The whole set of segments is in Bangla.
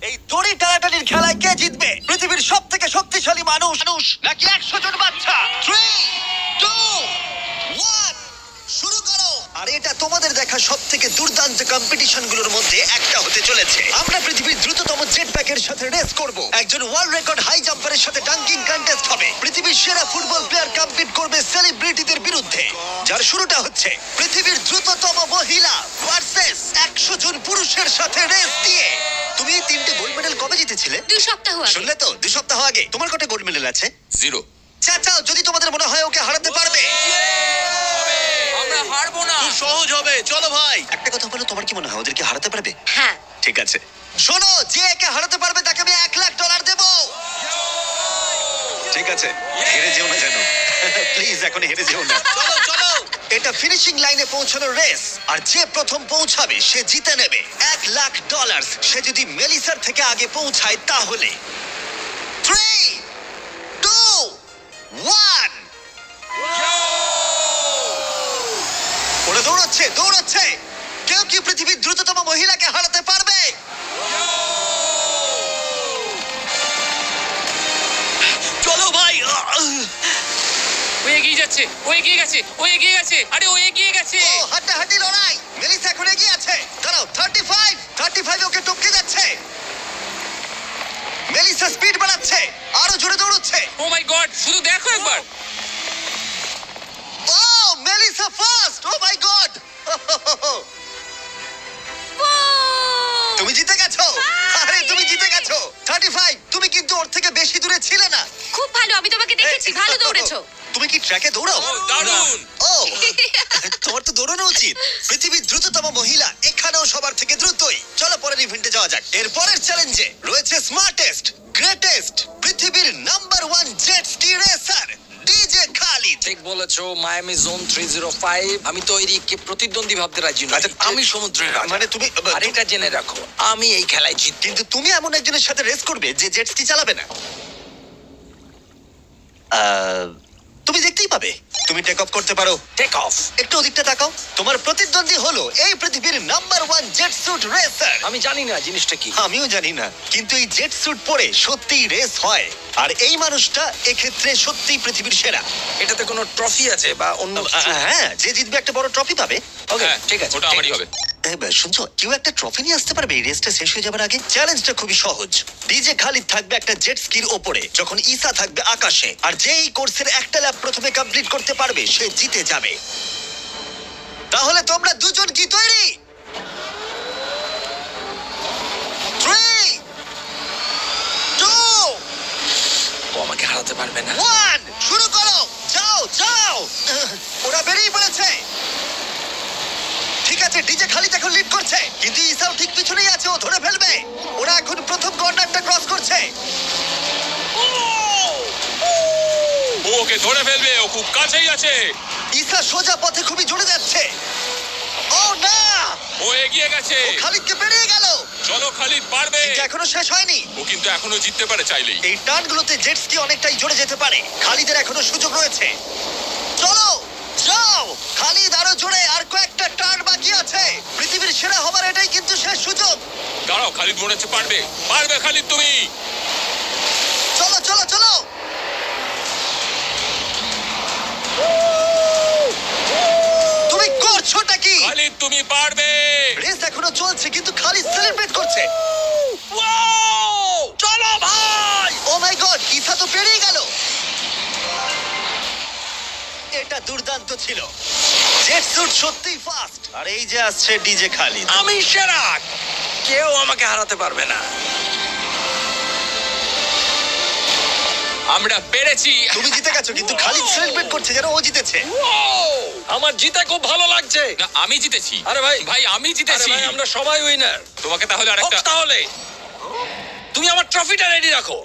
এই দড়ি টানাটানির খেলায় কে জিতবে? পৃথিবীর সব থেকে শক্তিশালী মানুষ নাকি 100 জন বাচ্চা? 3, 2, 1 শুরু করো। আর এটা তোমাদের দেখা সব থেকে দুর্দান্ত কম্পিটিশন গুলোর মধ্যে একটা হতে চলেছে। আমরা পৃথিবীর দ্রুততম জেট প্যাকের সাথে রেস করব, একজন ওয়ার্ল্ড রেকর্ড হাই জাম্পারের সাথে ডাঙ্কিং কন্টেস্ট হবে, পৃথিবীর সেরা ফুটবল প্লেয়ার কম্পিট করবে সেলিব্রিটিদের বিরুদ্ধে, যার শুরুটা হচ্ছে পৃথিবীর দ্রুততম মহিলা ভার্সেস 100 জন পুরুষের সাথে রেস দিয়ে। তুমি এই 3টে গোল্ড মেডেল কবে জিতেছিলে? 2 সপ্তাহ আগে। শুনলে তো, 2 সপ্তাহ আগে। তোমার কটা গোল্ড মেডেল আছে? 0। চাচাও, যদি তোমাদের মনে হয় ওকে হারাতে পারবে। আমরা হারবো না। খুব সহজ হবে, চলো ভাই। একটা কথা বলো, তোমার কি মনে হয় ওদেরকে হারাতে পারবে? হ্যাঁ। ঠিক আছে, শোনো, যে একে হারাতে পারবে তাকে আমি $1,00,000 দেব। ঠিক আছে, হেরে যেও না যেন, প্লিজ এখন হেরে যেও না। চলো চলো, এটা ফিনিশিং লাইনে পৌঁছানোর রেস, আর যে প্রথম পৌঁছাবে সে জিতে নেবে $1,00,000। সে যদি মেলিসার থেকে আগে পৌঁছায় তাহলে 3, 2, 1 ওরা দৌড়াচ্ছে দৌড়াচ্ছে। কেউ কি পৃথিবীর দ্রুততম মহিলাকে হারাতে পারবে? চলো ভাই। ও এগিয়ে যাচ্ছে, ও এগিয়ে গেছে, ও এগিয়ে গেছে, আরে ও এগিয়ে গেছে। ও হাড্ডাহাড্ডি লড়াই। মেলিসা এখন এগিয়ে আছে। দাঁড়াও, 35 ওকে টপকে যাচ্ছে। মেলিসা স্পিড বাড়াচ্ছে, আরো জোরে দৌড়চ্ছে। ও মাই গড, শুধু দেখো একবার। Oh Melissa first, O my god. তুমি জিতে গেছো। আরে তুমি জিতে গেছো। 35, তুমি কিন্তু ওর থেকে বেশি দূরে ছিলে না। খুব ভালো, আমি তোমাকে দেখেছি, ভালো দৌড়েছো। তুমি কি ট্র্যাকে দৌড়াও? ও দারুণ। ও তোমার তো দৌড়ানো উচিত। পৃথিবীর দ্রুততম মহিলা এখানেও সবার থেকে দ্রুতই। চলো পরের ইভেন্টে যাওয়া যাক। এর পরের চ্যালেঞ্জে রয়েছে স্মার্টেস্ট, গ্রেটেস্ট, পৃথিবীর number 1 jet ski racer DJ Khalid. ঠিক বলেছো, মায়ামি জোন 305। আমি তো এরিকে প্রতিদ্বন্দ্বী ভাবতে রাজি নই। আচ্ছা, আমি সমুদ্রের রাজা। মানে তুমি আর এটা জেনে রাখো, আমি এই খেলায় জিত। কিন্তু তুমি এমন একজনের সাথে রেস করবে যে জেট স্কি চালাবে না। তুমি দেখতেই পাবে। তুমি টেক অফ করতে পারো। Take off. একটু ওদিকটা তাকাও। তোমার প্রতিদ্বন্দ্বী হলো এই পৃথিবীর নাম্বার 1 জেট স্যুট রেসার। আমি জানি না জিনিসটা কি। আমিও জানি না, কিন্তু এই জেট স্যুট পরে সত্যিই রেস হয়। আর এই মানুষটা এক্ষেত্রে সত্যিই পৃথিবীর সেরা। এটাতে কোনো ট্রফি আছে বা অন্য কিছু? হ্যাঁ, যে জিতবে একটা বড় ট্রফি পাবে। ওকে, হ্যাঁ, ঠিক আছে, ওটা আমারই হবে। শুনছো, কেউ একটা ট্রফি নিয়ে আসতে পারবে এই রেসটা শেষ হয়ে যাবার আগে? চ্যালেঞ্জটা খুবই সহজ। ডিজে খালিদ থাকবে একটা জেট স্কির ওপরে, যখন ঈসা থাকবে আকাশে। আর যে এই কোর্সের একটা ল্যাপ প্রথমে কমপ্লিট করতে পারবে সে জিতে যাবে। তাহলে তোমরা দুজন কি তৈরি? 3, 2, ও আমাকে হারাতে পারবে না। 1 শুরু করো। যাও যাও। ওরা বেরিয়ে পড়েছে। ঠিক আছে, ডিজে খালিদ এখন লিড করছে, কিন্তু ইসাও ঠিক পিছনেই আছে, ও ধরে ফেলবে। ওরা এখন প্রথম কর্নারটা ক্রস করছে। ও ওকে ধরে ফেলবে, ও খুব কাছেই আছে। ইসা সোজা পথে খুবই জোরে যাচ্ছে। ও না, ও এগিয়ে গেছে। ও খালিদকে পেরিয়ে গেল। চলো খালিদ, পারবে। কিন্তু এখনো শেষ হয়নি। ও কিন্তু এখনো জিততে পারে চাইলেই। এই টার্নগুলোতে জেট স্কি অনেকটাই জোরে যেতে পারে। খালিদের এখনো সুযোগ রয়েছে। চলো যাও খালিদ, আরো জোরে। আর কয়েকটা টার্ন বাকি আছে। পৃথিবীর সেরা হবার এটাই কিন্তু শেষ সুযোগ। দাঁড়াও, খালিদ মনে হচ্ছে পারবে। পারবে খালিদ তুমি। চলো চলো চলো। তুমি করছোটা কি? খালিদ তুমি পারবে। রেস এখনো চলছে, কিন্তু খালিদ সেলিব্রেট করছে। চলো ভাই। ও মাই গড, ইসা তো পেরিয়ে গেল। এটা দুর্দান্ত ছিল। জেট স্যুট সত্যিই ফাস্ট। আর এই যে আসছে ডিজে খালিদ। আমি সেরা, কেউ আমাকে হারাতে পারবে না। আমরা পেরেছি। তুমি জিতে গেছো, কিন্তু খালিদ সেলিব্রেট করছে যেন ও জিতেছে। আমার জিতে খুব ভালো লাগছে। না, আমি জিতেছি। আরে ভাই, ভাই আমি আরে জিতেছি। ভাই, আমরা সবাই উইনার। তোমাকে তাহলে আরেকটা। তাহলে তুমি আমার ট্রফিটা রেডি রাখো,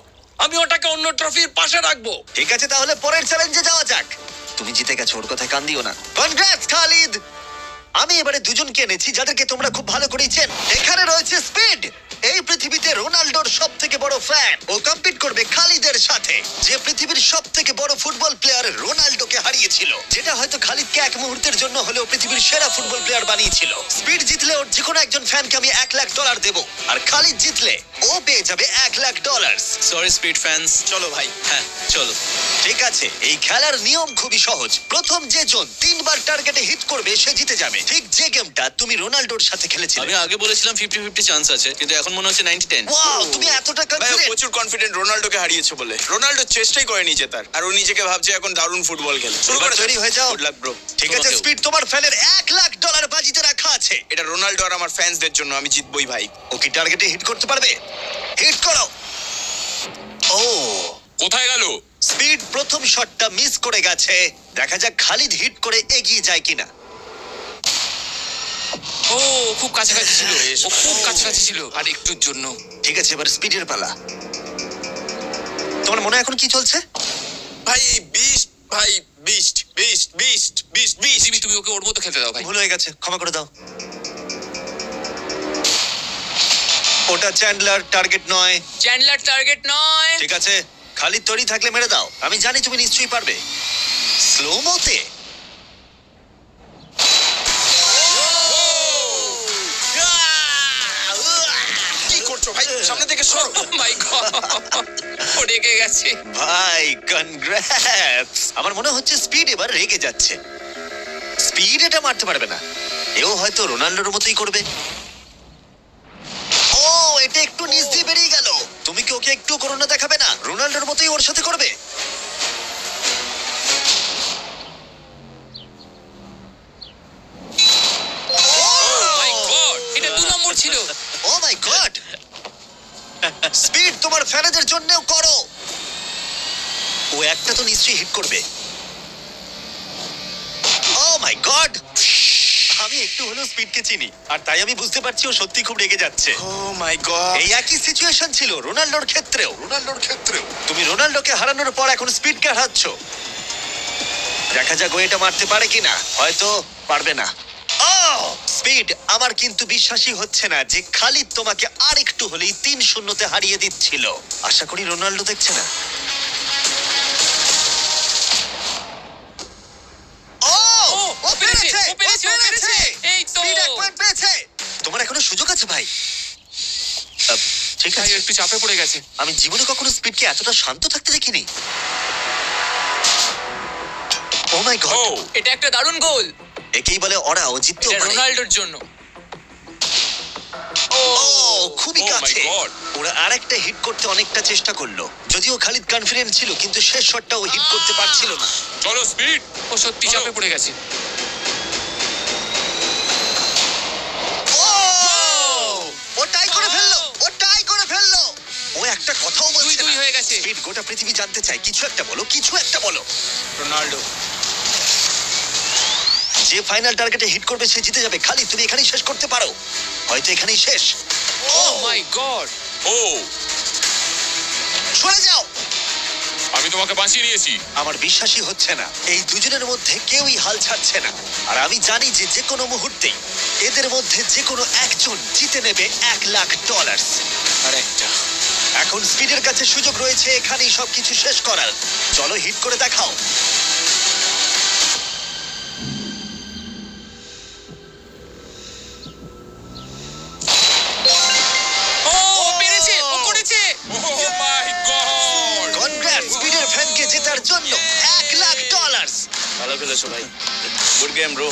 আমি ওটাকে অন্য ট্রফির পাশে রাখবো। ঠিক আছে, তাহলে পরের চ্যালেঞ্জে যাওয়া যাক। তুমি জিতে গেছো, ওর কথায় কান দিও না। কনগ্রাটস খালিদ। আমি এবারে দুজনকে এনেছি যাদেরকে তোমরা খুব ভালো করেই চেনো। এখানে রয়েছে স্পিড, এই পৃথিবীতে রোনাল্ডোর সব থেকে বড় ফ্যান। ও কম্পিট করবে খালিদের সাথে, যে পৃথিবীর সব থেকে বড় ফুটবল প্লেয়ার রোনাল্ডোকে হারিয়েছিল, যেটা হয়তো খালিদকে এক মুহূর্তের জন্য হলেও পৃথিবীর সেরা ফুটবল প্লেয়ার বানিয়েছিল। স্পিড জিতলে ওর যে কোনো একজন ফ্যানকে আমি $1,00,000 দেবো, আর খালিদ জিতলে ও ও পেয়ে যাবে $1,00,000। Sorry speed fans. চলো ভাই। হ্যাঁ চলো। ঠিক আছে, এই খেলার নিয়ম খুবই সহজ। প্রথম যে জন 3বার টার্গেটে হিট করবে সে জিতে যাবে, ঠিক যে গেমটা তুমি রোনাল্ডোর সাথে খেলেছিলে। আমি আগে বলেছিলাম 50-50 চান্স আছে, কিন্তু এখন মনে হচ্ছে 90-10। ওয়াও, তুমি এতটা ভাই ও কনফিডেন্ট। প্রচুর কনফিডেন্ট রোনাল্ডোকে হারিয়েছে বলে। রোনাল্ডো চেষ্টাই করেনি জেতার, আর ও নিজেকে ভাবছে এখন দারুণ ফুটবল খেলে। শুরু এবার করে তৈরি হয়ে যাও। Good luck bro. ঠিক আছে তোমাকেও। স্পিড, তোমার ফ্যানের $1,00,000 বাজিতে রাখা আছে। এটা রোনাল্ডো আর আমার ফ্যান্সদের জন্য, আমি জিতবই ভাই। ও কি টার্গেটে হিট করতে পারবে? হিট করো। ও, কোথায় গেল? স্পিড প্রথম শটটা মিস করে গেছে। দেখা যাক খালিদ হিট করে এগিয়ে যায় কিনা। ও খুব কাছাকাছি ছিল, ও খুব কাছাকাছি ছিল আর একটুর জন্য। ঠিক আছে, এবার স্পিডের পালা। তোমার মনে এখন কি চলছে? ভাই বিস্ট, ভাই beast beast beast beast beast. Jimmy তুমি ওকে ওর মতো খেলতে দাও ভাই। ভুল হয়ে গেছে, ক্ষমা করে দাও। ওটা চ্যান্ডলার, টার্গেট নয়। চ্যান্ডলার টার্গেট নয়। ঠিক আছে, খালিদ তৈরি থাকলে মেরে দাও। আমি জানি তুমি নিশ্চয়ই পারবে। স্লো মোতে। কি করছো ভাই? সামনে থেকে সরো। মাই গড, ও রেগে গেছে। ভাই কনগ্রাটস। আমার মনে হচ্ছে স্পিড এবার রেগে যাচ্ছে। স্পিড এটা মারতে পারবে না। এও হয়তো রোনাল্ডোর মতোই করবে। ও, এটা একটু নিচ দিয়ে বেরিয়ে গেল। তুমি কি ওকে একটু করোনা দেখাবে না? রোনাল্ডোর মতোই ওর সাথে করবে। মাই গড, এটা 2 নম্বর ছিল। ও মাই গড। স্পিড তোমার ফ্যানেদের জন্যও করো। ও একটা তো নিশ্চয়ই হিট করবে। ও মাই গড। আমি একটু হলেও স্পিডকে চিনি, আর তাই আমি বুঝতে পারছি ও সত্যি খুব রেগে যাচ্ছে। ও মাই গড। এই একই সিচুয়েশন ছিল রোনাল্ডোর ক্ষেত্রেও। তুমি রোনাল্ডোকে হারানোর পর এখন স্পিডকে হারাচ্ছ। দেখা যাক ও এটা মারতে পারে কিনা। হয়তো পারবে না। স্পিড, আমার কিন্তু বিশ্বাসই হচ্ছে না যে খালিদ তোমাকে আর একটু হলেই 3-0-তে হারিয়ে দিচ্ছিল। আশা করি রোনাল্ডো দেখছে না। ও পেরেছে, ও পেরেছে, ও পেরেছে। এই তো। স্পিড 1 পয়েন্ট পেয়েছে। তোমার এখনো সুযোগ আছে ভাই। ঠিক ভাই আছে, একটু চাপে পড়ে গেছে। আমি জীবনে কখনো স্পিডকে এতটা শান্ত থাকতে দেখিনি। ও মাই গড, এটা একটা দারুণ গোল। একেই বলে ওরা ও জিততেও এটা পারে। রোনাল্ডোর জন্য। ও, খুবই Oh my কাছে। God! ওরা আরেকটা হিট করতে অনেকটা চেষ্টা করলো, যদিও খালিদ কনফিডেন্ট ছিল, কিন্তু শেষ শটটা ও হিট করতে পারছিল না। চলো স্পিড। ও সত্যি চাপে পড়ে গেছে। ও টাই করে ফেললো, ও টাই করে ফেললো। ও একটা কথাও বলছে 2-2 না। হয়ে গেছে। স্পিড, গোটা পৃথিবী জানতে চায়, কিছু একটা বলো, কিছু একটা বলো। রোনাল্ডো। যে ফাইনাল টার্গেটে হিট করবে সে জিতে যাবে। খালিদ, তুমি এখানেই শেষ করতে পারো, হয়তো এখানেই শেষ। ও মাই গড। ও, সরে যাও। আমি তোমাকে বাঁচিয়ে নিয়েছি। আমার বিশ্বাসই হচ্ছে না, এই দুজনের মধ্যে কেউই হাল ছাড়ছে না। আর আমি জানি যে যে কোনো মুহূর্তেই এদের মধ্যে যে কোনো একজন জিতে নেবে $1,00,000। আর একটা। এখন স্পিডের কাছে সুযোগ রয়েছে এখানেই সবকিছু শেষ করার। চলো হিট করে দেখাও। ও পেরেছে, ও করেছে। ও মাই গড। কনগ্রাটস স্পিডের ফ্যানকে জেতার জন্য $1,00,000। ভালো খেলেছো ভাই। Good game bro.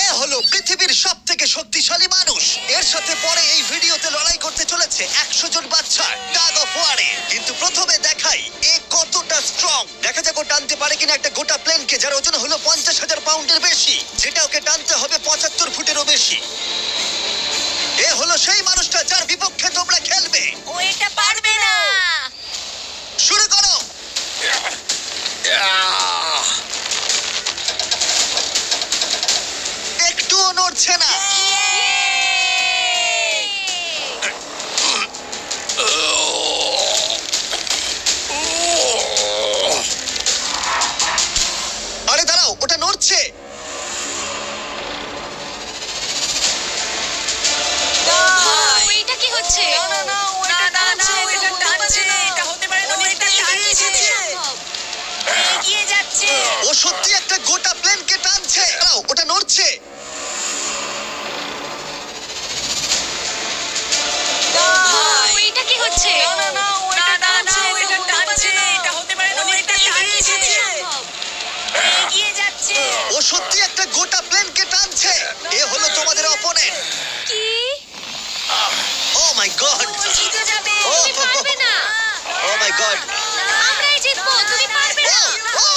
এ হলো পৃথিবীর সব থেকে শক্তিশালী মানুষ। এর সাথে পরে এই ভিডিওতে লড়াই করতে চলেছে 100 জন বাচ্চা টাগ অফ ওয়ারে। কিন্তু প্রথমে দেখাই এ কতটা স্ট্রং। দেখা যাক ও টানতে পারে কিনা একটা গোটা প্লেনকে, যার ওজন হলো 50,000 পাউন্ডের বেশি, যেটা ওকে টানতে হবে 75 ফুটেরও বেশি। এ হলো সেই মানুষটা যার বিপক্ষে তোমরা খেলবে। ও এটা পারবে না। শুরু করো। একটুও নড়ছে না। আরে দাঁড়াও, ওটা নড়ছে। ও এটা কি হচ্ছে? এগিয়ে যাচ্ছে। ও সত্যি একটা গোটা প্লেনকে টানছে। দাঁড়াও, ওটা নড়ছে। ও এটা কি হচ্ছে? না না ও এটা না, না, টানছে, ও এটা এটা টানছে, টানছে। এটা হতে পারে না, ও এটা টানছে। এগিয়ে যাচ্ছে। ও সত্যি একটা গোটা প্লেনকে টানছে। এ হলো তোমাদের অপোনেন্ট। কি? ও মাই গড, ও জিতে যাবে। ও, তুমি পারবে না। ও মাই গড, আমরাই জিতবো, তুমি পারবে না। ও!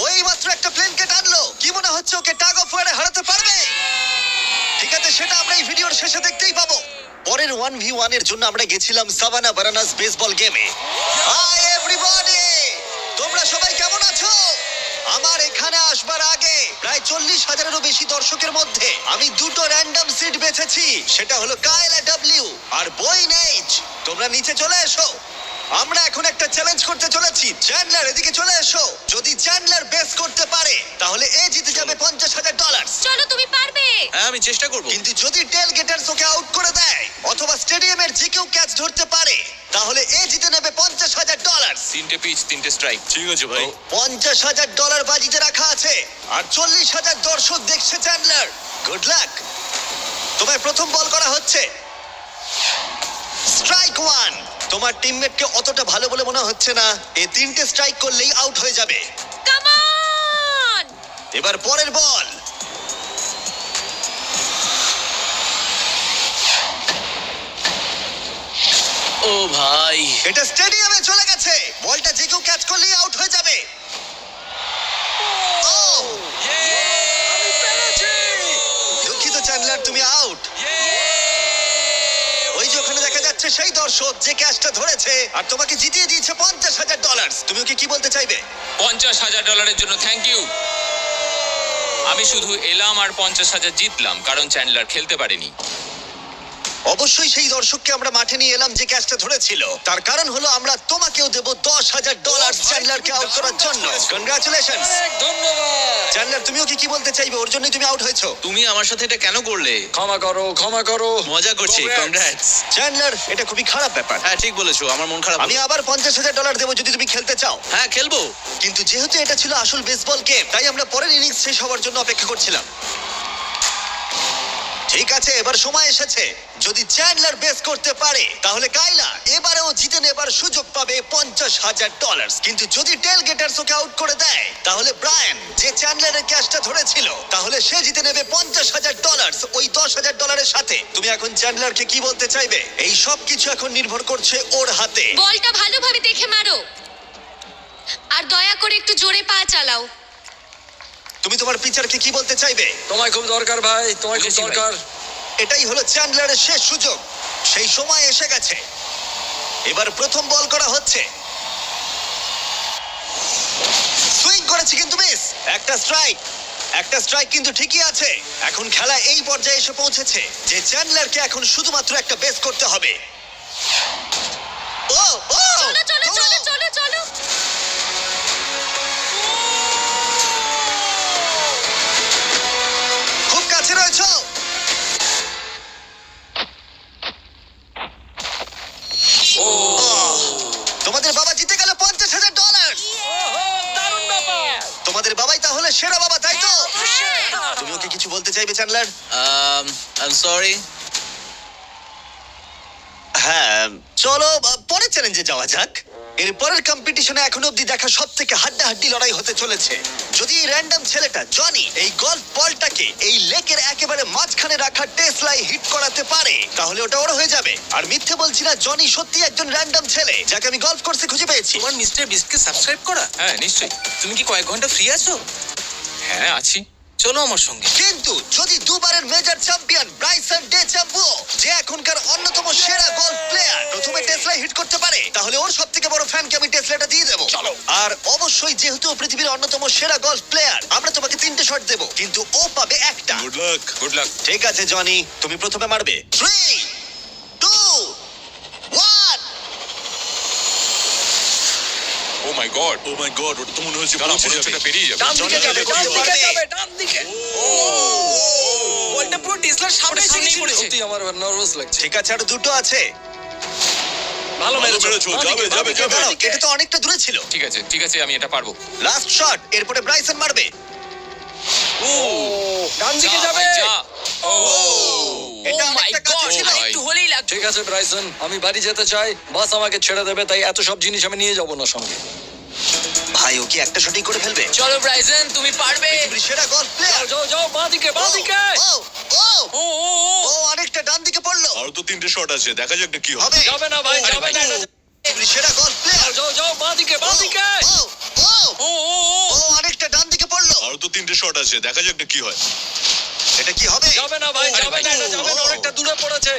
ওই মাত্র একটা প্লেনকে টানলো। কি মনে হচ্ছে ওকে টাগ অফ ওয়ারে হারাতে পারবে? ঠিক আছে, সেটা আমরা এই ভিডিওর শেষে দেখতেই পাবো। পরের 1v1 এর জন্য আমরা গেছিলাম সাভানা বারানাস বেসবল গেমে। হাই এভরিবডি, তোমরা সবাই কেমন আছো? আমার এখানে আসবার আগে প্রায় 40,000-এরও বেশি দর্শকের মধ্যে আমি দুটো র্যান্ডম সিট বেছেছি। সেটা হলো কায়লা ডব্লিউ আর বয়েন এইচ। তোমরা নিচে চলে এসো। আমরা এখন একটা চ্যালেঞ্জ করতে চলেছি। চ্যান্ডলার, এদিকে চলে এসো। যদি চ্যান্ডলার বেস করতে পারে তাহলে এ জিতে যাবে $50,000। চলো, তুমি পারবে। হ্যাঁ আমি চেষ্টা করব। কিন্তু যদি টেল গেটার্স ওকে আউট করে দেয় অথবা স্টেডিয়ামের যে কেউ ক্যাচ ধরতে পারে তাহলে এ জিতে নেবে $50,000। 3টে পিচ 3টে স্ট্রাইক। ঠিক আছে ভাই। $50,000 বাজিতে রাখা আছে আর 40,000 দর্শক দেখছে চ্যান্ডলার। Good luck. তোমায় প্রথম বল করা হচ্ছে। স্ট্রাইক 1। তোমার টিমমেটকে অতটা ভালো বলে মনে হচ্ছে না। এ 3টে স্ট্রাইক করলেই আউট হয়ে যাবে। Come on! এবার পরের বল। ও ভাই, এটা স্টেডিয়ামে চলে গেছে। বলটা যে কেউ ক্যাচ করলেই আউট হয়ে যাবে। ও! আমি পেরেছি। দুঃখিত চ্যান্ডলার, তুমি আউট। ওই যে ওখানে দেখা যাচ্ছে সেই দর্শক যে ক্যাচটা ধরেছে আর তোমাকে জিতিয়ে দিয়েছে $50,000। তুমি ওকে কি বলতে চাইবে? $50,000 জন্য থ্যাংক ইউ। আমি শুধু এলাম আর 50,000 জিতলাম কারণ চ্যান্ডলার খেলতে পারেনি। অবশ্যই সেই দর্শককে আমরা মাঠে নিয়ে এলাম যে ক্যাচটা ধরেছিল। তার কারণ হলো আমরা তোমাকেও দেব $10,000 চ্যান্ডলারকে আউট করার জন্য। কনগ্রাচুলেশনস ধন্যবাদ। চ্যান্ডলার। তুমি ওকে কি বলতে চাইবে? ওর জন্যই তুমি আউট হয়েছো। তুমি আমার সাথে এটা কেন করলে? ক্ষমা করো, ক্ষমা করো। মজা করছি। Congrats. কংগ্রাটস। চ্যান্ডলার, এটা খুবই খারাপ ব্যাপার। হ্যাঁ ঠিক বলেছো, আমার মন খারাপ আমি হলো। আবার $50,000 দেবো যদি তুমি খেলতে চাও। হ্যাঁ খেলবো। কিন্তু যেহেতু এটা ছিল আসল বেসবল গেম তাই আমরা পরের ইনিংস শেষ হওয়ার জন্য অপেক্ষা করছিলাম। ঠিক আছে, এবার সময় এসেছে। যদি চ্যান্ডলার বেস করতে পারে তাহলে কাইলা এবারেও জিতে নেবার সুযোগ পাবে $50,000। কিন্তু যদি টেল গেটার্স ওকে আউট করে দেয় তাহলে ব্রায়ান, যে চ্যান্ডলারের ক্যাচটা ধরেছিল, তাহলে সে জিতে নেবে $50,000 ওই $10,000-এর সাথে। তুমি এখন চ্যান্ডলারকে কি বলতে চাইবে? এই সব কিছু এখন নির্ভর করছে ওর হাতে। বলটা ভালোভাবে দেখে মারো। আর দয়া করে একটু জোরে পা চালাও। তুমি তোমার পিচারকে কি বলতে চাইবে? তোমায় খুব দরকার ভাই, তোমায় খুব বুঝেছি ভাই। দরকার। এটাই হলো চ্যান্ডলারের শেষ সুযোগ। সেই সময় এসে গেছে। এবার প্রথম বল করা হচ্ছে। সুইং করেছে কিন্তু মিস। একটা স্ট্রাইক কিন্তু ঠিকই আছে। এখন খেলা এই পর্যায়ে এসে পৌঁছেছে যে চ্যান্ডলারকে এখন শুধুমাত্র একটা বেস করতে হবে। ও ও চলো চলো চলো চলো চলো। খুব কাছে রয়েছে। তোমাদের বাবা জিতে গেল $50,000। দারুণ ব্যাপার। তোমাদের বাবাই তাহলে সেরা বাবা, তাই তো? হ্যাঁ। তুমি ওকে কিছু বলতে চাইবে চ্যান্ডলার? I am sorry. হ্যাঁ, চলো পরের চ্যালেঞ্জে যাওয়া যাক। এর পরের কম্পিটিশনে এখনো অব্দি দেখা সবথেকে হাড্ডাহাড্ডি লড়াই হতে চলেছে। যদি এই র্যান্ডম ছেলেটা জনি এই গলফ বলটাকে এই লেকের একেবারে মাঝখানে রাখা টেসলায় হিট করাতে পারে তাহলে ওটা ওর হয়ে যাবে। আর মিথ্যে বলছি না, জনি সত্যি একজন র্যান্ডম ছেলে যাকে আমি গলফ কোর্সে খুঁজে পেয়েছি। তোমার মিস্টার বিস্টকে সাবস্ক্রাইব করা? হ্যাঁ নিশ্চয়ই। তুমি কি কয়েক ঘন্টা ফ্রি আছো? হ্যাঁ আছি। চলো আমার সঙ্গে। কিন্তু যদি দুবারের major champion Bryson DeChambeau, যে এখনকার অন্যতম সেরা গলফ প্লেয়ার, প্রথমে টেসলা হিট করতে পারে তাহলে ওর সবথেকে বড় ফ্যানকে আমি টেসলাটা দিয়ে দেবো। চলো। আর অবশ্যই যেহেতু ও পৃথিবীর অন্যতম সেরা গলফ প্লেয়ার, আমরা তোমাকে 3টে শট দেবো কিন্তু ও পাবে একটা। Good luck. Good luck. ঠিক আছে জনি, তুমি প্রথমে মারবে। 3, 2, 1। ও my God. O my god, ওটা তো মনে হচ্ছে দাঁড়াও, পৌঁছে মনে হচ্ছে যাবে। এটা পেরিয়ে যাবে। ডান দিকে জনি যাবে, যাবে, ডান করতে দিকে পারবে। যাবে, ডান দিকে। বলটা পুরো টেসলার সামনে ওটা এসে সামনেই গেছিল। পড়েছে। সত্যি আমার নার্ভাস লাগছে। ঠিক আছে, আরো দুটো আছে। ভালো মেরেছো। যাবে, যাবে, যাবে। দাঁড়াও, এটা তো অনেকটা দূরে ছিল। ঠিক আছে ঠিক আছে, আমি এটা পারবো। লাস্ট শট, এরপরে ব্রাইসন মারবে। ডান দিকে যা যাবে। ভাই, যা। ও এটা Oh my অনেকটা কাছে God, ছিল। ভাই। একটু হলেই লাগতো। ঠিক আছে ব্রাইসন, আমি বাড়ি যেতে চাই, বাস আমাকে ছেড়ে দেবে, তাই এত সব জিনিস আমি নিয়ে যাবো না সঙ্গে। ভাই ও কি একটা শুটিং করে ফেলবে? চলো ব্রাইসন, তুমি পারবে। পৃথিবীর সেরা গলফ প্লেয়ার। যাও যাও, বাঁদিকে বাঁদিকে। ও অনেকটা ডান দিকে পড়লো। আরো তো 3টে শট আছে, দেখা যাক না কি হবে। হবে। যাবে না ভাই, আরে যাবে ভাই। না এটা। পৃথিবীর সেরা গলফ প্লেয়ার। যাও যাও, বাঁদিকে বাঁদিকে। ও অনেকটা ডান দিকে পড়লো। আরো তো 3টে শট আছে, দেখা যাক না কি হয়। এটা কি হবে? যাবে না ভাই, আরে যাবে ভাই। না এটা, যাবে না, অনেকটা দূরে পড়েছে।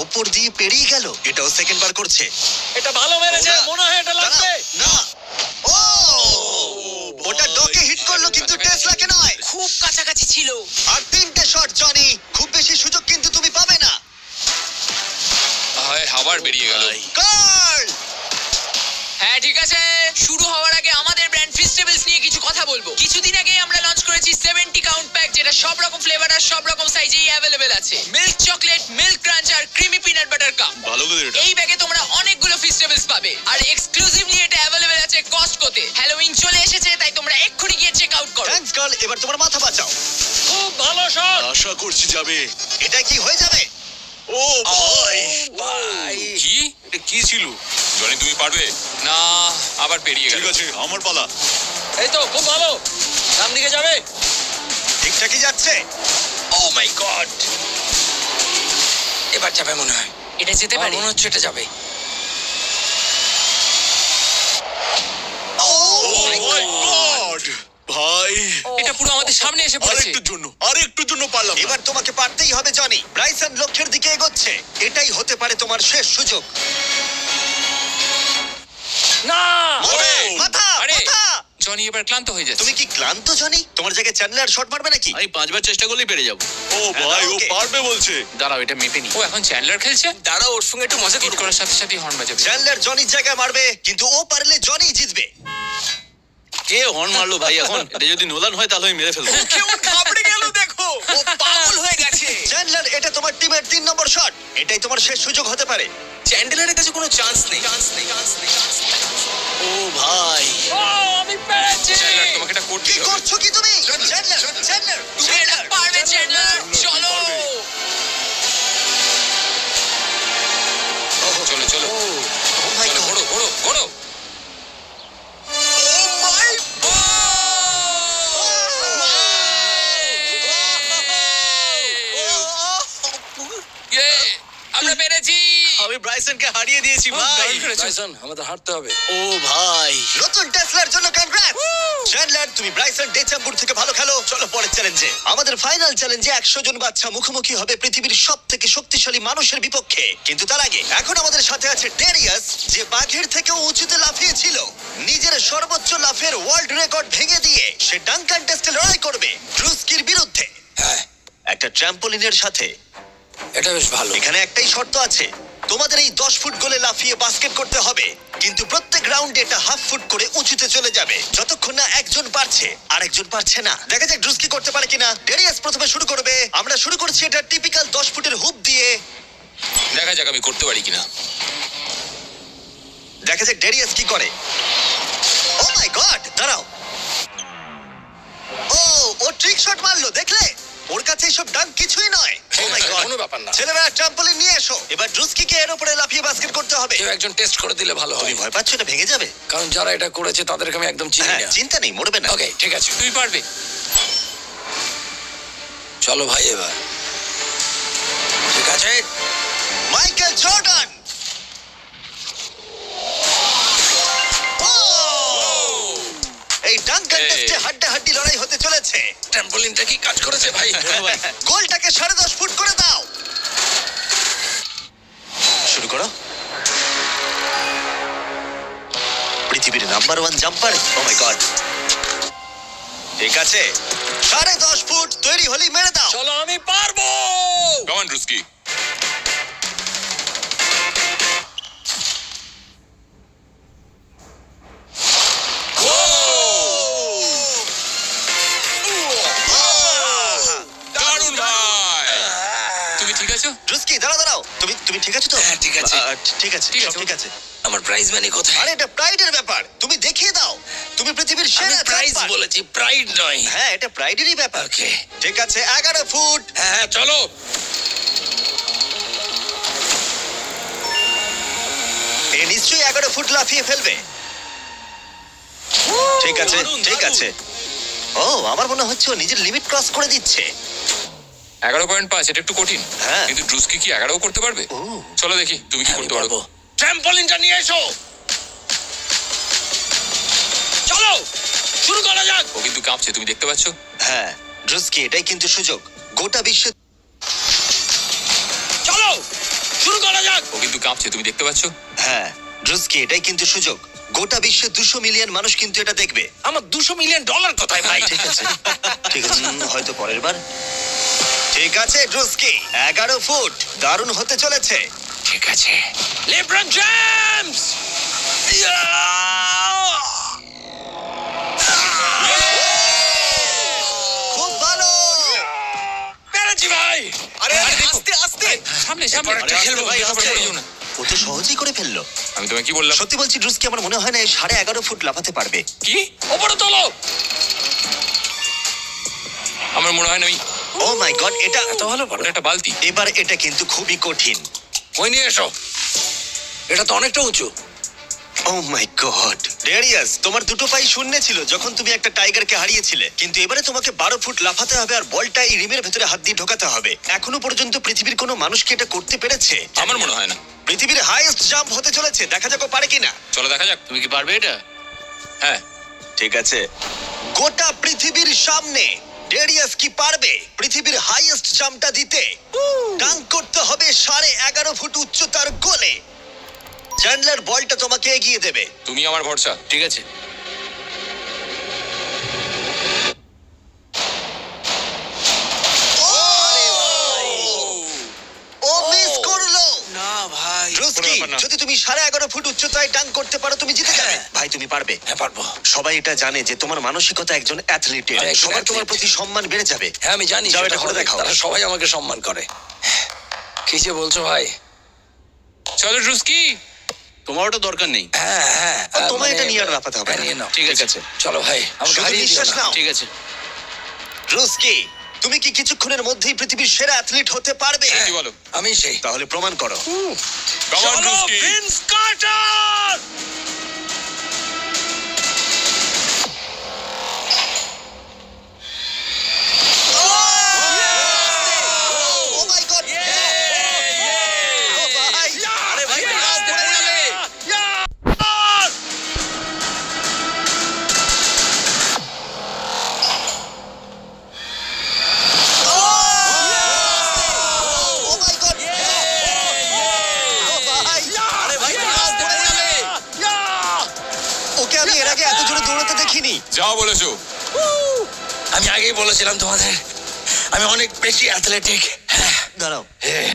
ওপর দিয়ে পেরিয়ে গেল। এটাও সেকেন্ড বার করছে। এটা ভালো মেরেছে, ওরা- মনে হয় এটা লাগবে। দাঁড়াও, না। ও ওটা ডকে হিট করলো কিন্তু টেসলাকে নয়। খুব কাছাকাছি ছিল। আর 3টে শট জনি। খুব বেশি সুযোগ কিন্তু তুমি পাবে না। হায়, আবার বেরিয়ে গেল। কার্ল হ্যাঁ ঠিক আছে, শুরু হওয়ার আগে আমাদের ব্র্যান্ড ফেস্টিভ্যালস নিয়ে কিছু কথা বলবো। কিছুদিন আগে আমরা লঞ্চ করেছি 70 কাউন্ট প্যাক, যেটা সব রকম ফ্লেভার আর সব রকম সাইজেই অ্যাভেলেবেল আছে। মিল্ক চকলেট, মিল্ক ক্রাঞ্চ আর ক্রিমি পিনাট বাটার কাপ। ভালো করে এটা। এই ব্যাগে তোমরা অনেকগুলো ফেস্টিভ্যালস পাবে আর এক্সক্লুসিভলি এটা অ্যাভেলেবেল আছে কস্টকোতে। হ্যালোউইন চলে এসেছে, তাই তোমরা এক্ষুনি গিয়ে চেক আউট করো। থ্যাঙ্কস কার্ল, এবার তোমার মাথা বাঁচাও। খুব ভালো শট। আশা করছি যাবে। এটা কি হয়ে যাবে? ও ভাই, ভাই কি? এটা কি ছিল? জনি তুমি পারবে না, আবার পেরিয়ে ঠিক গেল। আছে, আমার পালা। এই তো খুব ভালো, সামনে দিকে যাবে। ঠিকঠাকই যাচ্ছে। ও মাই গড, এবার যাবে মনে হয়। এটা যেতে আমার পারে। মনে হচ্ছে এটা যাবে। ও মাই গড ভাই, এটা পুরো আমাদের সামনে এসে পড়েছে। আরেকটুর জন্য পারলাম না। এবার তোমাকে পারতেই হবে জনি। ব্রাইসন লক্ষ্যের দিকে এগোচ্ছে। এটাই হতে পারে তোমার শেষ সুযোগ। না, মাথা, ওরে! মাথা, আরে! মাথা। জনি এবার ক্লান্ত হয়ে যাচ্ছে। তুমি কি ক্লান্ত জনি? তোমার জায়গায় চ্যান্ডলার শট মারবে নাকি? আমি 5বার চেষ্টা করলেই পেরে যাবো। ও ভাই, ও ওকে। পারবে বলছে। দাঁড়াও, এটা মেপে নি। ও এখন চ্যান্ডলার খেলছে। দাঁড়াও, ওর সঙ্গে একটু মজা হিট করবো। করার সাথে সাথে হর্ন বাজাবে। চ্যান্ডলার জনির জায়গায় মারবে, কিন্তু ও পারলে জনি জিতবে। কে হর্ন মারলো ভাই এখন? এটা যদি নোলান হয় তাহলে আমি মেরে ফেলবো। কেমন ঘাবড়ে গেল দেখো, ও পাগল হয়ে গেছে। চ্যান্ডলার, এটা তোমার টিমের 3 নম্বর শট। এটাই তোমার শেষ সুযোগ হতে পারে। চ্যান্ডেলারের কাছে কোনো চান্স নেই। ও ভাই, ও আমি পেরেছি। চ্যান্ডলার, তোমাকে এটা কি করতেই হবে। করছো কি তুমি? চ্যান্ডলার, চ্যান্ডলার, তুমি এটা পারবে চ্যান্ডলার, চলো। চলো চলো, ও মাই চলো, গড। ঘোড়ো ঘোড়ো ঘোড়ো। ইয়ে, আমরা পেরেছি। আমি ব্রাইসনকে হারিয়ে দিয়েছি খুব ভাই। দারুণ করেছো। ব্রাইসন, আমাদের হাঁটতে হবে। ও ভাই, নতুন টেসলার জন্য কনগ্রাটস। চ্যান্ডলার, তুমি ব্রাইসন ডেচাম্পুর থেকে ভালো খেলো। চলো পরের চ্যালেঞ্জে। আমাদের ফাইনাল চ্যালেঞ্জে 100 জন বাচ্চা মুখোমুখি হবে পৃথিবীর সবথেকে শক্তিশালী মানুষের বিপক্ষে। কিন্তু তার আগে এখন আমাদের সাথে আছে ডেরিয়াস, যে বাঘের থেকেও উঁচুতে লাফিয়েছিল। নিজের সর্বোচ্চ লাফের ওয়ার্ল্ড রেকর্ড ভেঙে দিয়ে সে ডাঙ্কান টেস্টে লড়াই করবে ড্রুস্কির বিরুদ্ধে। হ্যাঁ, একটা ট্র্যাম্পোলিনের সাথে। এটা বেশ ভালো। এখানে একটাই শর্ত আছে, তোমাদের এই 10 ফুট গোলে লাফিয়ে বাস্কেট করতে হবে, কিন্তু প্রত্যেক রাউন্ডে এটা হাফ ফুট করে উঁচুতে চলে যাবে, যতক্ষণ না একজন পারছে আর একজন পারছে না। দেখা যাক ড্রুস্কি করতে পারে কিনা। ডেরিয়াস প্রথমে শুরু করবে। আমরা শুরু করছি এটা টিপিক্যাল 10 ফুটের হুপ দিয়ে। দেখা যাক আমি করতে পারি কিনা। দেখা যাক ডেরিয়াস কি করে। ও মাই গড, দাঁড়াও। ও ট্রিক শট মারলো, দেখলে? ওর কাছে এসব ডাঙ্ক কিছুই নয়। ও মাই গড, কোনো ব্যাপার না। ছেলেরা ট্রাম্পলিন নিয়ে এসো। এবার ড্রুস্কিকে এর উপরে লাফিয়ে বাস্কেট করতে হবে। কেউ একজন টেস্ট করে দিলে ভালো তুমি হয়, ভয় পাচ্ছ এটা ভেঙে যাবে? কারণ যারা এটা করেছে তাদেরকে আমি একদম চিনি হ্যাঁ, না। চিন্তা নেই, মরবে না। ওকে, ঠিক আছে, তুমি পারবে। চলো ভাই এবার। ঠিক আছে, মাইকেল জর্ডান। এই ডাঙ্কান এই। টেস্টে হাড্ডাহাড্ডি লড়াই হতে চলেছে। ট্রাম্পোলিনটা কি কাজ করেছে ভাই? গোলটাকে 10.5 ফুট করে দাও। শুরু করো। পৃথিবীর number 1 jumper. O my god, ঠিক আছে, 10.5 ফুট তৈরি হলেই মেরে দাও। চলো, আমি পারবো। Come on Druski. দারুণ ভাই। তুমি ঠিক আছো? ড্রুস্কি, দাঁড়াও। তুমি ঠিক আছো তো? হ্যাঁ, ঠিক আছে। ঠিক আছে, ঠিক সব আছে, ঠিক আছে। আমার প্রাইজ মানি কোথায়? আরে এটা প্রাইডের ব্যাপার, তুমি দেখিয়ে দাও। তুমি পৃথিবীর আমি সেরা প্রাইজ জাম্পার। বলেছি, প্রাইড নয়। হ্যাঁ, এটা প্রাইডেরই ব্যাপার। ওকে, ঠিক আছে, 11 ফুট। হ্যাঁ চলো। নিশ্চয়ই 11 ফুট লাফিয়ে ফেলবে। ঠিক আছে, ঠিক আছে। ও, আমার মনে হচ্ছে ও নিজের লিমিট ক্রস করে দিচ্ছে। 11.5, এটা একটু কঠিন। হ্যাঁ। কিন্তু ড্রুস্কি কি 11 করতে পারবে? ও। চলো দেখি তুমি কি করতে পারো। ট্র্যাম্পলিনটা নিয়ে এসো। চলো শুরু করা যাক। ও কিন্তু কাঁপছে, তুমি দেখতে পাচ্ছ? হ্যাঁ ড্রুস্কি, এটাই কিন্তু সুযোগ। গোটা বিশ্বে চলো শুরু করা যাক। ও কিন্তু কাঁপছে, তুমি দেখতে পাচ্ছ? হ্যাঁ ড্রুস্কি, এটাই কিন্তু সুযোগ। গোটা বিশ্বে 200 মিলিয়ন মানুষ কিন্তু এটা দেখবে। আমার $200 মিলিয়ন কোথায় ভাই? ঠিক আছে, ঠিক আছে, হয়তো পরের বার। ঠিক আছে ড্রুস্কি, 11 ফুট, দারুণ হতে চলেছে। ঠিক আছে। LeBron James. খুব ভালো। পেরেছি ভাই। আরে দেখো। আস্তে আস্তে। সামনে এরপর সামনে একটা খেলবো ভাই, আস্তে। ও তো সহজেই করে ফেললো। আমি তোমায় কি বললাম? সত্যি বলছি ড্রুস্কি, আমার মনে হয় না 11.5 ফুট লাফাতে পারবে। কি? ওপরে তোলো। আমার মনে হয় না আমি। ও মাই গড, এটা এত ভালো পারো। ওটা একটা বালতি। এবার এটা কিন্তু খুবই কঠিন। ওই নিয়ে এসো। এটা তো অনেকটা উঁচু। ও মাই গড, ডেরিয়াস, তোমার দুটো পাই শূন্যে ছিল যখন তুমি একটা টাইগারকে হারিয়েছিলে, কিন্তু এবারে তোমাকে 12 ফুট লাফাতে হবে আর বলটা এই রিমের ভেতরে হাত দিয়ে ঢোকাতে হবে। এখনো পর্যন্ত পৃথিবীর কোনো মানুষ কি এটা করতে পেরেছে? আমার মনে হয় না। পৃথিবীর হাইয়েস্ট জাম্প হতে চলেছে, দেখা যাক ও পারে কিনা। চলো দেখা যাক। তুমি কি পারবে এটা? হ্যাঁ। ঠিক আছে, গোটা পৃথিবীর সামনে ডেরিয়াস কি পারবে পৃথিবীর হাইয়েস্ট জাম্পটা দিতে? ডাঙ্ক করতে হবে 11.5 ফুট উচ্চতার গোলে। চ্যান্ডলার, বলটা তোমাকে এগিয়ে দেবে। তুমি আমার ভরসা। ঠিক আছে। ও মিস করলো। না ভাই। ড্রুস্কি, কোনো ব্যাপার না। যদি তুমি 11.5 ফুট উচ্চতায় ডাঙ্ক করতে পারো তুমি জিতে যাবে। ভাই তুমি পারবে। হ্যাঁ পারবো। সবাই এটা জানে যে তোমার মানসিকতা একজন অ্যাথলিটের। আমি একজন সবার তোমার athlete। প্রতি সম্মান বেড়ে যাবে। হ্যাঁ আমি জানি। যাও, সেটা এটা করে হবে। দেখাও। তারা সবাই আমাকে সম্মান করে। কি যে বলছো ভাই? চলো ড্রুস্কি। তোমার ওটা দরকার নেই। হ্যাঁ হ্যাঁ। তোমায় এটা নিয়ে আর লাফাতে হবে হ্যাঁ, না। নিয়ে নাও। ঠিক আছে। চলো ভাই, আমাকে শুধু হারিয়ে দিও নিঃশ্বাস না। নাও। ঠিক আছে। ড্রুস্কি, তুমি কি কিছুক্ষণের মধ্যেই পৃথিবীর সেরা অ্যাথলিট হতে পারবে? কি বলো? আমি সেই। তাহলে প্রমাণ করো। Come on, চলো Druski. Vince Carter. Oh my God, ও ভাই, আরে ভাই আস্তে পড়ে যাবে। ও মাই গড, ও ভাই, আরে ভাই আস্তে পড়ে যাবে। ওকে আমি এর আগে এত জোরে দৌড়াতে দেখিনি। যাও বলেছো। আমি আগেই বলেছিলাম তোমাদের, আমি অনেক বেশি অ্যাথলেটিক। দাঁড়াও,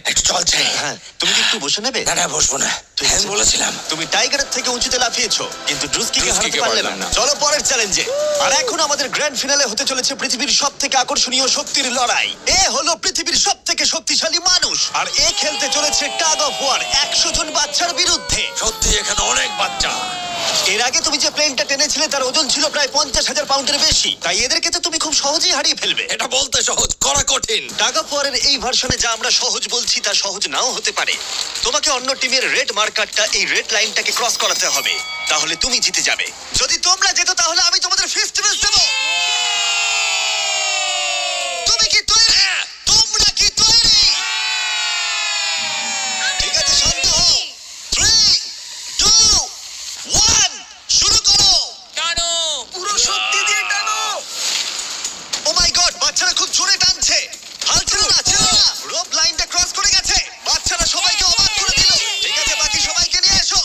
একটু চল চাই। হ্যাঁ তুমি কি একটু বসে নেবে? না না বসবো না। ঠিক আমি আছে। বলেছিলাম। তুমি টাইগারের থেকে উঁচুতে লাফিয়েছো, কিন্তু ড্রুস্কিকে হারাতে ড্রুস্কিকে পারলে না। পারলাম না। চলো পরের চ্যালেঞ্জে। আর এখন আমাদের গ্র্যান্ড ফিনালে হতে চলেছে পৃথিবীর সবথেকে আকর্ষণীয় শক্তির লড়াই। এ হলো পৃথিবীর সবথেকে শক্তিশালী মানুষ, আর এ খেলতে চলেছে টাগ অফ ওয়ার 100 জন বাচ্চার বিরুদ্ধে। সত্যি এখানে অনেক বাচ্চা। এর আগে তুমি যে প্লেনটা টেনেছিলে তার ওজন ছিল প্রায় 50,000 পাউন্ডের বেশি, তাই এদেরকে তো তুমি খুব সহজেই হারিয়ে ফেলবে। এটা বলতে সহজ, করা কঠিন। টাগ অফ ওয়ারের এই ভার্সনে যা আমরা সহজ বলছি তা সহজ নাও হতে পারে। তোমাকে অন্য টিমের রেড মার্কারটা এই রেড লাইনটাকে ক্রস করাতে হবে, তাহলে তুমি জিতে যাবে। যদি তোমরা যেত তাহলে আমি তোমাদের ফেস্টিভ্যাল দেব। তুমি কি তৈরি? তোমরা কি তৈরি? ঠিক আছে, শান্ত হও। 3, 2, 1 শুরু করো। টানো। পুরো শক্তি দিয়ে টানো। ও মাই গড, বাচ্চারা খুব জোরে টানছে। হাল ছেড়ো না, ছেড়ো না। রোপ লাইনটা ক্রস করে গেছে। বাচ্চারা সবাইকে অবাক করে দিল। ঠিক আছে, বাকি সবাইকে নিয়ে এসো।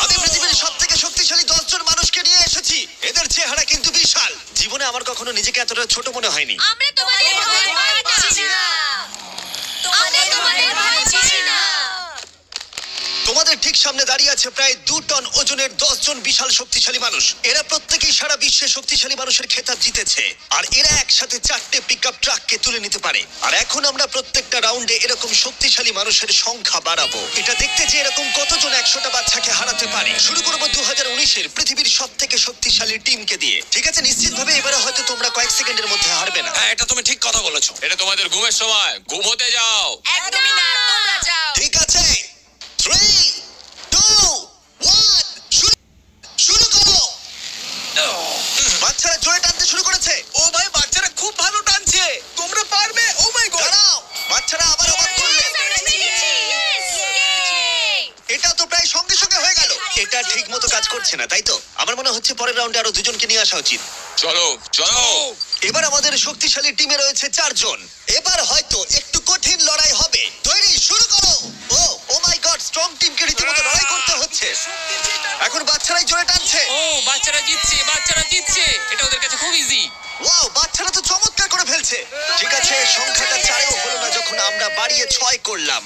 আমি পৃথিবীর সবথেকে শক্তিশালী 10 জন মানুষকে নিয়ে এসেছি। এদের চেহারা কিন্তু বিশাল। জীবনে আমার কখনো নিজেকে এতটা ছোট মনে হয়নি। আমরা তোমাদের ভয় পাচ্ছি না। আমরা তোমাদের ভয় পাচ্ছি না। তোমাদের ঠিক সামনে দাঁড়িয়ে আছে প্রায় 2 টন ওজনের 10 জন বিশাল শক্তিশালী মানুষ। এরা প্রত্যেকেই সারা বিশ্বে শক্তিশালী মানুষের খেতাব জিতেছে, আর এরা একসাথে 4টে পিকআপ ট্রাককে তুলে নিতে পারে। আর এখন আমরা প্রত্যেকটা রাউন্ডে এরকম শক্তিশালী মানুষের সংখ্যা বাড়াবো, এটা দেখতে যে এরকম কতজন 100টা বাচ্চাকে হারাতে পারে। শুরু করবো 2019-এর পৃথিবীর সবথেকে শক্তিশালী টিমকে দিয়ে। ঠিক আছে, নিশ্চিতভাবে এবারে হয়তো তোমরা কয়েক সেকেন্ডের মধ্যে হারবে না। হ্যাঁ এটা তুমি ঠিক কথা বলেছো। এটা তোমাদের ঘুমের সময়, ঘুমোতে যাও। একদমই না, তোমরা যাও। ঠিক আছে, 3, 2, করছে না, তাই তো? আমার মনে হচ্ছে পরের রাউন্ডে আরো দুজনকে নিয়ে আসা উচিত। চলো চলো এবার আমাদের শক্তিশালী টিমে রয়েছে 4 জন। এবার হয়তো একটু কঠিন লড়াই হবে। তৈরি, শুরু করো। ও মাই গড, স্ট্রং টিমকে রীতিমতো লড়াই করতে হচ্ছে। এখন বাচ্চারাই জোরে টানছে। ও বাচ্চারা জিতছে এটা ওদের কাছে খুব ইজি। ওয়াও, বাচ্চারা তো চমৎকার করে ফেলছে। ঠিক আছে, সংখ্যাটা 4-এও হলো না যখন আমরা বাড়িয়ে 6 করলাম।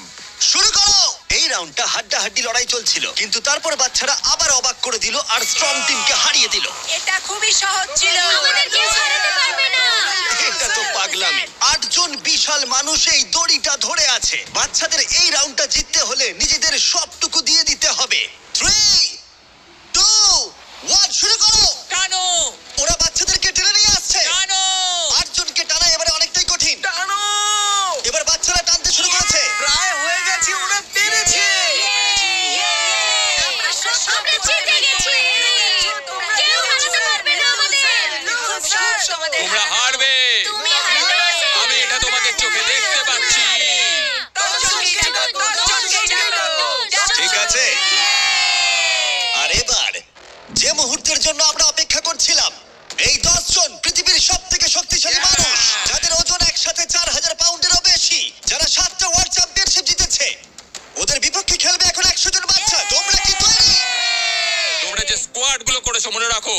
শুরু করো। এই রাউন্ডটা হাড্ডাহাড্ডি লড়াই চলছিল, কিন্তু তারপর বাচ্চারা আবার অবাক করে দিল আর স্ট্রং টিমকে হারিয়ে দিল। এটা খুবই সহজ ছিল। আমাদের কেউ হারাতে পারবে না। এটা তো পাগলামি। 8 জন বিশাল মানুষ এই দড়িটা ধরে আছে। বাচ্চাদের এই রাউন্ডটা জিততে হলে নিজেদের সবটুকু দিয়ে দিতে হবে। 3, 2, 1, শুরু করো। টানো ওরা বাচ্চাদেরকে টেনে নিয়ে আসছে। টানো 8 জনকে টানা এবারে অনেকটাই কঠিন। এবার বাচ্চারা টানতে শুরু করেছে। আমরা জিতে গেছি। কেউ হারাতে পারবে না আমাদের। তোমরা হারবে, তুমি হারবে। আমি এটা তোমাদের চোখে দেখতে পাচ্ছি। ঠিক আছে, আর এবার যে মুহূর্তের জন্য আমরা অপেক্ষা করছিলাম, এই 10 জন পৃথিবীর সবথেকে শক্তিশালী মানুষ, যাদের ওজন একসাথে 4000 পাউন্ডেরও বেশি, যারা 7টা ওয়ার্ল্ড চ্যাম্পিয়নশিপ জিতেছে, ওদের বিপক্ষে খেলবে এখন 100 জন বাচ্চা। তোমরা কি তৈরি? তোমরা যে স্কোয়াড গুলো করেছো মনে রাখো,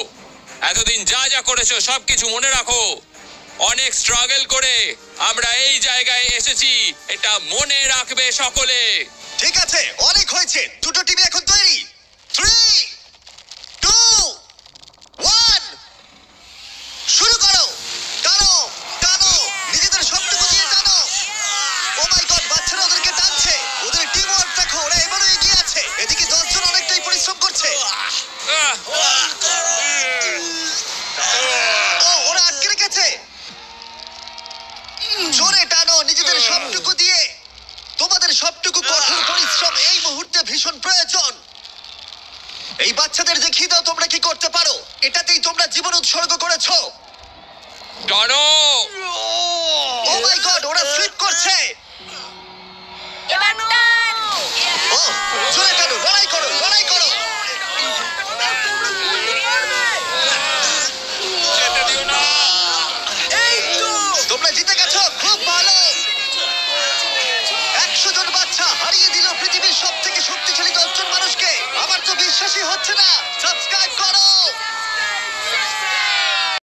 এতদিন যা যা করেছো সবকিছু মনে রাখো। অনেক স্ট্রাগল করে আমরা এই জায়গায় এসেছি, এটা মনে রাখবে সকলে। ঠিক আছে, অনেক হয়েছে। দুটো টিম এখন তৈরি। 3, 2, 1, শুরু করো। টানো টানো, নিজেদের সবটুকু দিয়ে টানো। ও মাই গড, বাচ্চারা ওদেরকে টানছে। ওদের টিম ওয়ার্ক দেখো, ওরা এবারও এগিয়ে আছে। এদিকে 10 জন অনেকটাই পরিশ্রম করছে। আহ! ওরা আটকে রেখেছে। জোরে টানো নিজেদের সবটুকু দিয়ে। তোমাদের সবটুকু কঠোর পরিশ্রম এই মুহূর্তে ভীষণ প্রয়োজন। এই বাচ্চাদের দেখিয়ে দাও তোমরা কি করতে পারো। এটাতেই তোমরা জীবন উৎসর্গ করেছো। টানো! ও মাই গড, ওরা স্লিপ করছে। এবার টান। ও, জোরে টানো, লড়াই করো, লড়াই করো। যেতে দিও না। তোমরা জিতে গেছো, খুব ভালো। 100 জন বাচ্চা হারিয়ে দিল পৃথিবীর সবথেকে শক্তিশালী 10 জন মানুষকে। আমার তো বিশ্বাসই হচ্ছে না। সাবস্ক্রাইব